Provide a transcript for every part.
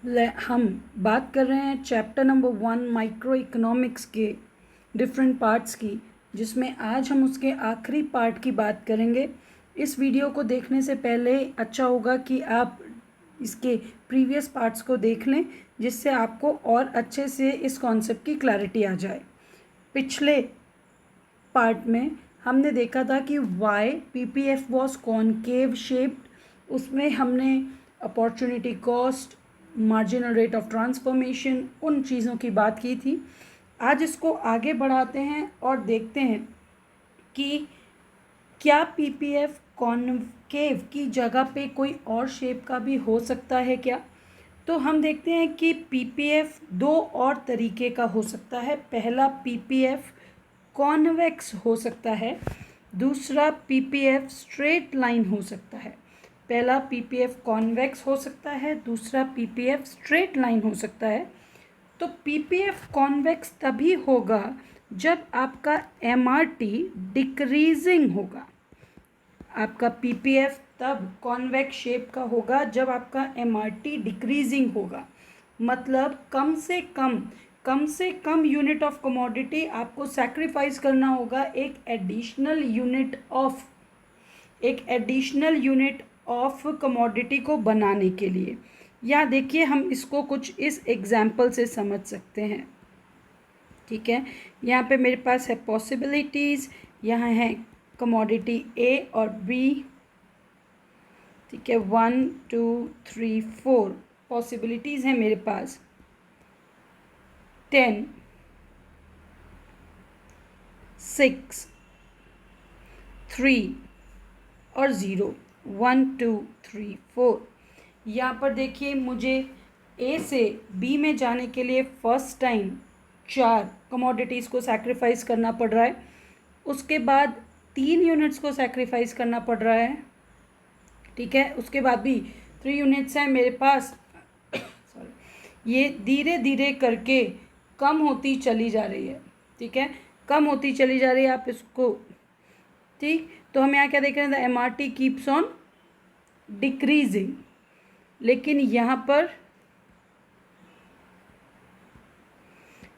हम बात कर रहे हैं चैप्टर नंबर 1 माइक्रो इकोनॉमिक्स के डिफरेंट पार्ट्स की, जिसमें आज हम उसके आखिरी पार्ट की बात करेंगे। इस वीडियो को देखने से पहले अच्छा होगा कि आप इसके प्रीवियस पार्ट्स को देख लें, जिससे आपको और अच्छे से इस कॉन्सेप्ट की क्लैरिटी आ जाए। पिछले पार्ट में हमने देखा था कि why PPF was concave shaped. उसमें हमने opportunity cost, marginal rate of transformation, उन चीज़ों की बात की थी। आज इसको आगे बढ़ाते हैं और देखते हैं कि क्या पीपीएफ कॉनकेव की जगह पे कोई और शेप का भी हो सकता है क्या। तो हम देखते हैं कि पीपीएफ दो और तरीके का हो सकता है। पहला पीपीएफ कॉन्वेक्स हो सकता है, दूसरा पीपीएफ स्ट्रेट लाइन हो सकता है। पहला पीपीएफ कॉन्वेक्स हो सकता है, दूसरा पीपीएफ स्ट्रेट लाइन हो सकता है। तो पीपीएफ कॉन्वेक्स तभी होगा जब आपका एमआरटी डिक्रीजिंग होगा। आपका पीपीएफ तब कॉन्वेक्स शेप का होगा जब आपका एमआरटी डिक्रीजिंग होगा। मतलब कम से कम यूनिट ऑफ कमोडिटी आपको सैक्रिफाइस करना होगा एक एडिशनल यूनिट ऑफ कमोडिटी को बनाने के लिए। या देखिए, हम इसको कुछ इस एग्जाम्पल से समझ सकते हैं। ठीक है, यहाँ पे मेरे पास है पॉसिबिलिटीज़, यहाँ है कमोडिटी ए और बी। ठीक है, 1 2 3 4 पॉसिबिलिटीज़ हैं मेरे पास। 10 6 3 और 0, 1 2 3 4। यहाँ पर देखिए, मुझे ए से बी में जाने के लिए फर्स्ट टाइम 4 कमोडिटीज़ को सैक्रिफाइस करना पड़ रहा है। उसके बाद 3 यूनिट्स को सैक्रिफाइस करना पड़ रहा है। ठीक है, उसके बाद भी 3 यूनिट्स हैं मेरे पास। सॉरी, ये धीरे धीरे करके कम होती चली जा रही है। ठीक है, कम होती चली जा रही है। आप इसको, ठीक, तो हम यहाँ क्या देख रहे हैं, the MRT keeps on decreasing. लेकिन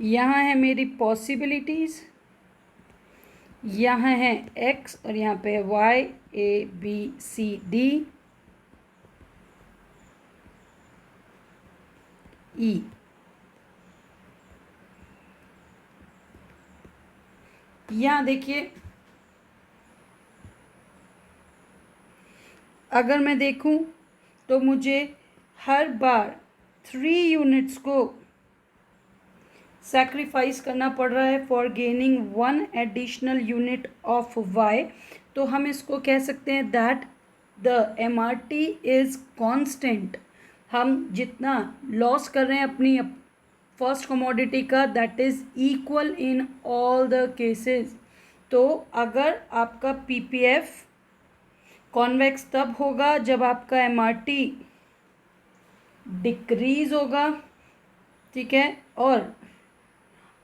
यहाँ है मेरी पॉसिबिलिटीज़, यहाँ है x और यहाँ पे है y, a b c d e। यहाँ देखिए, अगर मैं देखूं तो मुझे हर बार 3 यूनिट्स को सैक्रिफाइस करना पड़ रहा है for gaining 1 additional unit of y। तो हम इसको कह सकते हैं that the MRT is constant. हम जितना लॉस कर रहे हैं अपनी फर्स्ट कमोडिटी का, that is equal in all the cases. तो अगर आपका पीपीएफ कॉन्वेक्स तब होगा जब आपका एमआरटी डिक्रीज होगा। ठीक है, और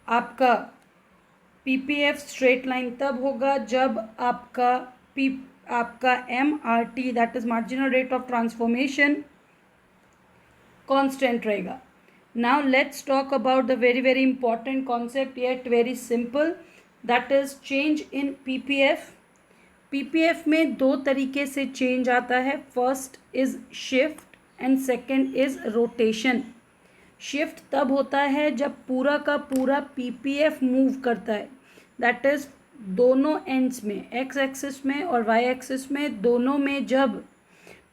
आपका पीपीएफ स्ट्रेट लाइन तब होगा जब आपका MRT, that is marginal rate of transformation, constant रहेगा। Now let's talk about the very very important concept, yet very simple, that is change in PPF. PPF में दो तरीके से चेंज आता है। First is shift and second is rotation. Shift तब होता है जब पूरा का पूरा पीपीएफ मूव करता है, दैट इज दोनों एंड्स में, एक्स एक्सिस में और वाई एक्सिस में, दोनों में जब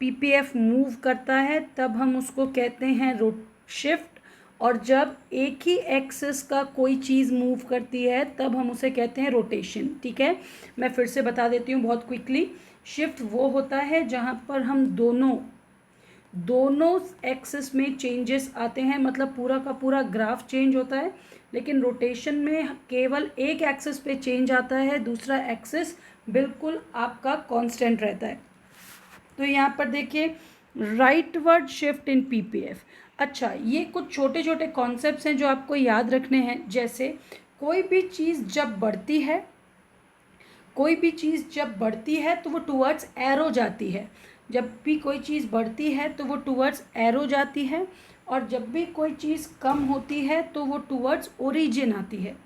पीपीएफ मूव करता है तब हम उसको कहते हैं शिफ्ट। और जब एक ही एक्सिस का कोई चीज़ मूव करती है तब हम उसे कहते हैं रोटेशन। ठीक है, मैं फिर से बता देती हूँ बहुत क्विकली। शिफ्ट वो होता है जहाँ पर हम दोनों एक्सिस में चेंजेस आते हैं, मतलब पूरा का पूरा ग्राफ चेंज होता है। लेकिन रोटेशन में केवल एक एक्सिस पे चेंज आता है, दूसरा एक्सिस बिल्कुल आपका कांस्टेंट रहता है। तो यहाँ पर देखिए, राइटवर्ड शिफ्ट इन पीपीएफ। अच्छा, ये कुछ छोटे छोटे कॉन्सेप्ट्स हैं जो आपको याद रखने हैं। जैसे कोई भी चीज़ जब बढ़ती है तो वो टूवर्ड्स एरो जाती है। जब भी कोई चीज़ बढ़ती है तो वो टूवर्ड्स एरो जाती है। और जब भी कोई चीज़ कम होती है तो वो टूवर्ड्स ओरिजिन आती है।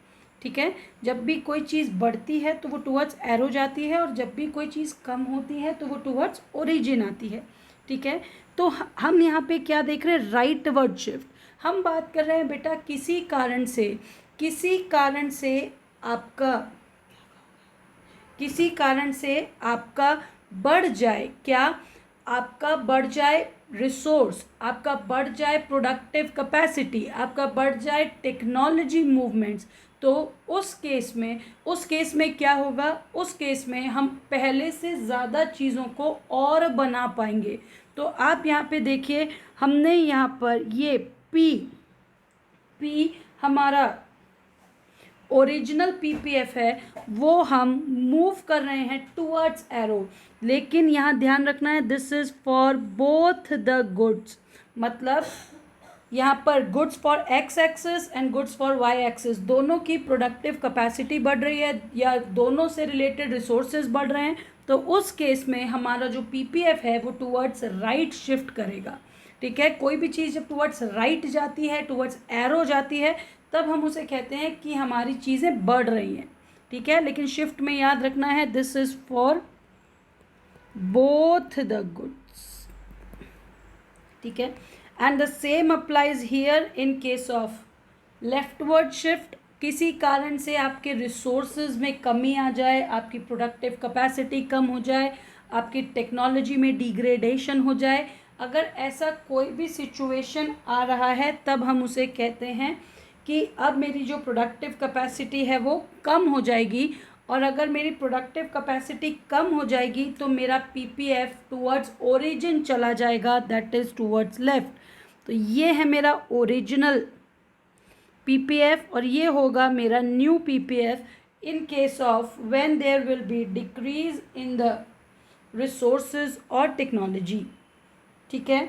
ठीक है, जब भी कोई चीज़ बढ़ती है तो वो टूवर्ड्स एरो जाती है, और जब भी कोई चीज़ कम होती है तो वो टूवर्ड्स ओरिजिन आती है। ठीक है, तो हम यहाँ पे क्या देख रहे हैं, राइट वर्ड शिफ्ट। हम बात कर रहे हैं बेटा किसी कारण से, किसी कारण से आपका, किसी कारण से आपका बढ़ जाए, क्या आपका बढ़ जाए रिसोर्स, आपका बढ़ जाए प्रोडक्टिव कैपेसिटी, आपका बढ़ जाए टेक्नोलॉजी मूवमेंट्स, तो उस केस में क्या होगा, उस केस में हम पहले से ज़्यादा चीज़ों को और बना पाएंगे। तो आप यहाँ पे देखिए, हमने यहाँ पर ये पी हमारा ओरिजिनल पीपीएफ है, वो हम मूव कर रहे हैं टूवर्ड्स एरो। लेकिन यहाँ ध्यान रखना है, this is for both the goods, मतलब यहाँ पर goods for X axis and goods for Y axis, दोनों की प्रोडक्टिव कैपेसिटी बढ़ रही है या दोनों से रिलेटेड रिसोर्सेज बढ़ रहे हैं। तो उस केस में हमारा जो पीपीएफ है वो टूवर्ड्स राइट शिफ्ट करेगा। ठीक है, कोई भी चीज़ जब टूवर्ड्स राइट जाती है, टूवर्ड्स एरो जाती है, तब हम उसे कहते हैं कि हमारी चीज़ें बढ़ रही हैं। ठीक है, लेकिन शिफ्ट में याद रखना है, this is for both the goods. ठीक है, and the same applies here in case of leftward shift. किसी कारण से आपके रिसोर्सेज में कमी आ जाए, आपकी प्रोडक्टिव कैपेसिटी कम हो जाए, आपकी टेक्नोलॉजी में डिग्रेडेशन हो जाए, अगर ऐसा कोई भी सिचुएशन आ रहा है, तब हम उसे कहते हैं कि अब मेरी जो प्रोडक्टिव कैपेसिटी है वो कम हो जाएगी, और अगर मेरी प्रोडक्टिव कैपेसिटी कम हो जाएगी तो मेरा पीपीएफ टूवर्ड्स ओरिजिन चला जाएगा, दैट इज़ टूवर्ड्स लेफ्ट। तो ये है मेरा ओरिजिनल पीपीएफ और ये होगा मेरा new PPF in case of when there will be decrease in the resources और टेक्नोलॉजी। ठीक है,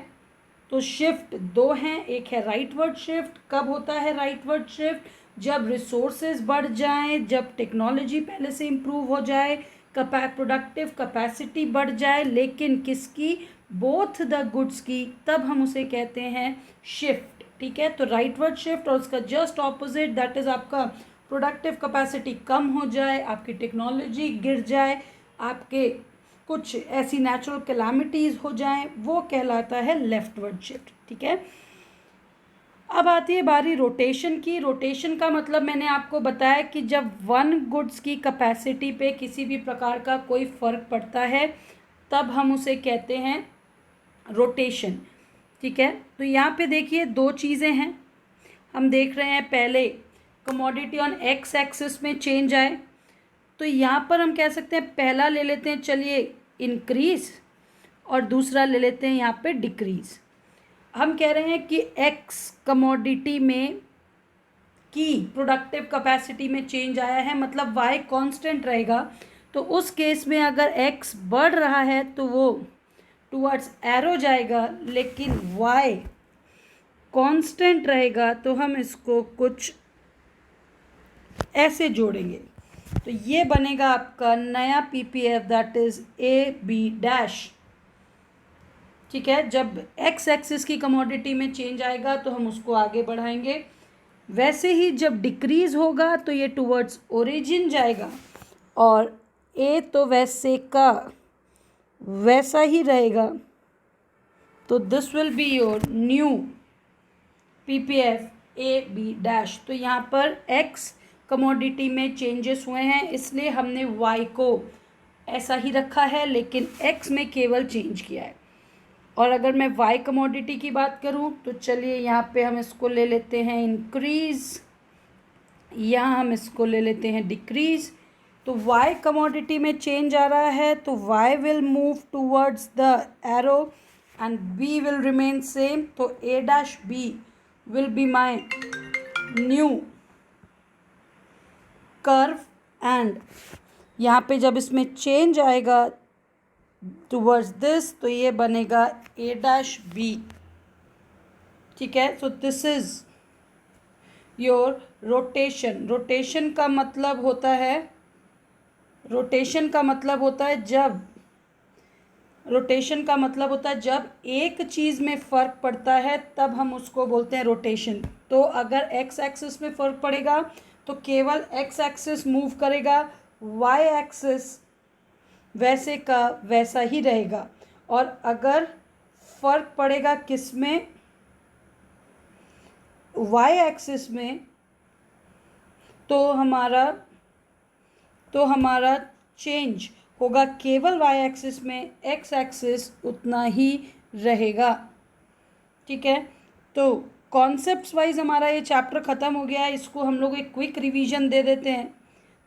तो शिफ्ट दो हैं, एक है राइटवर्ड शिफ्ट। कब होता है राइटवर्ड शिफ्ट? जब रिसोर्सेज बढ़ जाएं, जब टेक्नोलॉजी पहले से इम्प्रूव हो जाए, प्रोडक्टिव कैपेसिटी बढ़ जाए, लेकिन किसकी? बोथ द गुड्स की, तब हम उसे कहते हैं शिफ्ट। ठीक है, तो राइटवर्ड शिफ्ट और उसका जस्ट ऑपोजिट, दैट इज आपका प्रोडक्टिव कैपेसिटी कम हो जाए, आपकी टेक्नोलॉजी गिर जाए, आपके कुछ ऐसी नेचुरल कैलामिटीज़ हो जाएं, वो कहलाता है लेफ्टवर्ड शिफ्ट। ठीक है, अब आती है बारी रोटेशन की। रोटेशन का मतलब मैंने आपको बताया कि जब वन गुड्स की कैपेसिटी पे किसी भी प्रकार का कोई फ़र्क पड़ता है, तब हम उसे कहते हैं रोटेशन। ठीक है, तो यहाँ पे देखिए दो चीज़ें हैं, हम देख रहे हैं पहले कमोडिटी ऑन एक्स एक्सिस में चेंज आए, तो यहाँ पर हम कह सकते हैं पहला ले लेते हैं, चलिए इंक्रीज़, और दूसरा ले लेते हैं यहाँ पे डिक्रीज़। हम कह रहे हैं कि एक्स कमोडिटी में की प्रोडक्टिव कैपेसिटी में चेंज आया है, मतलब वाई कांस्टेंट रहेगा। तो उस केस में अगर एक्स बढ़ रहा है तो वो टुवर्ड्स एरो जाएगा, लेकिन वाई कांस्टेंट रहेगा तो हम इसको कुछ ऐसे जोड़ेंगे, तो ये बनेगा आपका नया PPF, that is A B dash. ठीक है, जब एक्स एक्सिस की कमोडिटी में चेंज आएगा तो हम उसको आगे बढ़ाएंगे, वैसे ही जब डिक्रीज होगा तो ये टुवर्ड्स ओरिजिन जाएगा, और ए तो वैसे का वैसा ही रहेगा, तो this will be your new PPF A B dash. तो यहाँ पर एक्स कमोडिटी में चेंजेस हुए हैं, इसलिए हमने वाई को ऐसा ही रखा है, लेकिन एक्स में केवल चेंज किया है। और अगर मैं वाई कमोडिटी की बात करूं तो चलिए यहाँ पे हम इसको ले लेते हैं इंक्रीज़, यहाँ हम इसको ले लेते हैं डिक्रीज़। तो वाई कमोडिटी में चेंज आ रहा है, तो y will move towards the arrow and b will remain same, तो a dash b will be my new curve, and यहाँ पे जब इसमें चेंज आएगा टूवर्ड्स दिस, तो ये बनेगा ए डैश बी। ठीक है, so this is your rotation. Rotation का मतलब होता है जब रोटेशन का मतलब होता है जब एक चीज़ में फ़र्क पड़ता है तब हम उसको बोलते हैं रोटेशन। तो अगर एक्स एक्सिस में फ़र्क पड़ेगा तो केवल एक्स एक्सिस मूव करेगा, वाई एक्सिस वैसे का वैसा ही रहेगा। और अगर फ़र्क पड़ेगा किस में, वाई एक्सिस में, तो हमारा चेंज होगा केवल वाई एक्सिस में, एक्स एक्सिस उतना ही रहेगा। ठीक है, तो कॉन्सेप्ट्स वाइज हमारा ये चैप्टर ख़त्म हो गया है। इसको हम लोग एक क्विक रिवीजन दे देते हैं।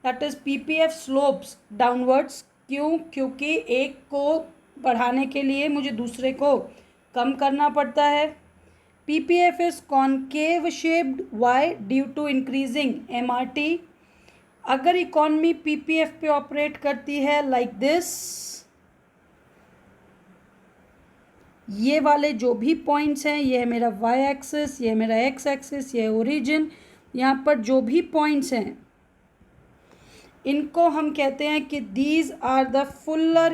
That is PPF slopes downwards. क्यों? क्योंकि एक को बढ़ाने के लिए मुझे दूसरे को कम करना पड़ता है। PPF is concave shaped, why? Due to increasing MRT. अगर इकॉनमी पीपीएफ पे ऑपरेट करती है लाइक दिस, ये वाले जो भी पॉइंट्स हैं, ये है मेरा वाई एक्सिस, ये है मेरा एक्स एक्सिस, ये है ओरिजिन, यहाँ पर जो भी पॉइंट्स हैं इनको हम कहते हैं कि these are the fuller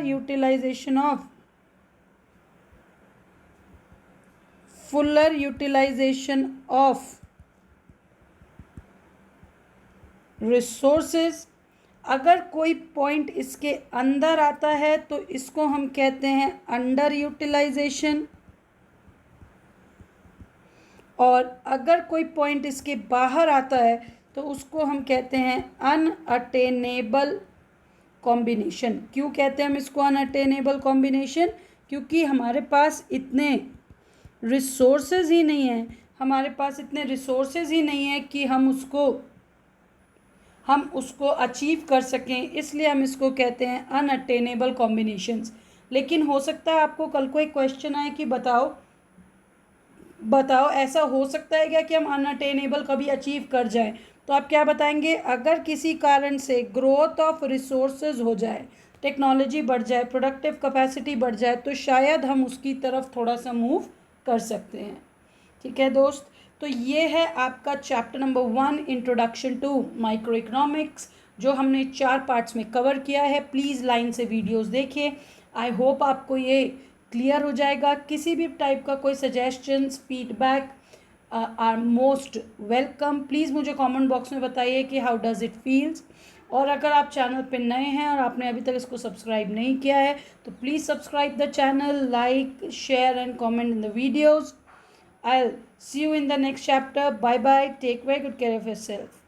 utilization of resources. अगर कोई पॉइंट इसके अंदर आता है तो इसको हम कहते हैं अंडर यूटिलाइजेशन, और अगर कोई पॉइंट इसके बाहर आता है तो उसको हम कहते हैं अनअटेनेबल कॉम्बिनेशन। क्यों कहते हैं हम इसको अनअटेनेबल कॉम्बिनेशन? क्योंकि हमारे पास इतने रिसोर्सेज ही नहीं हैं, कि हम उसको अचीव कर सकें, इसलिए हम इसको कहते हैं अनअटेनेबल कॉम्बिनेशंस। लेकिन हो सकता है आपको कल को एक क्वेश्चन आए कि बताओ ऐसा हो सकता है क्या कि हम अनअटेनेबल कभी अचीव कर जाएं? तो आप क्या बताएंगे? अगर किसी कारण से ग्रोथ ऑफ रिसोर्सेज हो जाए, टेक्नोलॉजी बढ़ जाए, प्रोडक्टिव कैपेसिटी बढ़ जाए, तो शायद हम उसकी तरफ थोड़ा सा मूव कर सकते हैं। ठीक है दोस्त, तो ये है आपका chapter number 1, introduction to microeconomics, जो हमने 4 पार्ट्स में कवर किया है। प्लीज़ लाइन से वीडियोस देखिए। आई होप आपको ये क्लियर हो जाएगा। किसी भी टाइप का कोई suggestions, feedback are most welcome. Please मुझे कमेंट बॉक्स में बताइए कि हाउ डज़ इट फील्स। और अगर आप चैनल पे नए हैं और आपने अभी तक इसको सब्सक्राइब नहीं किया है तो please subscribe the channel, like, share and comment in the videos. I'll see you in the next chapter. Bye bye. Take very good care of yourself.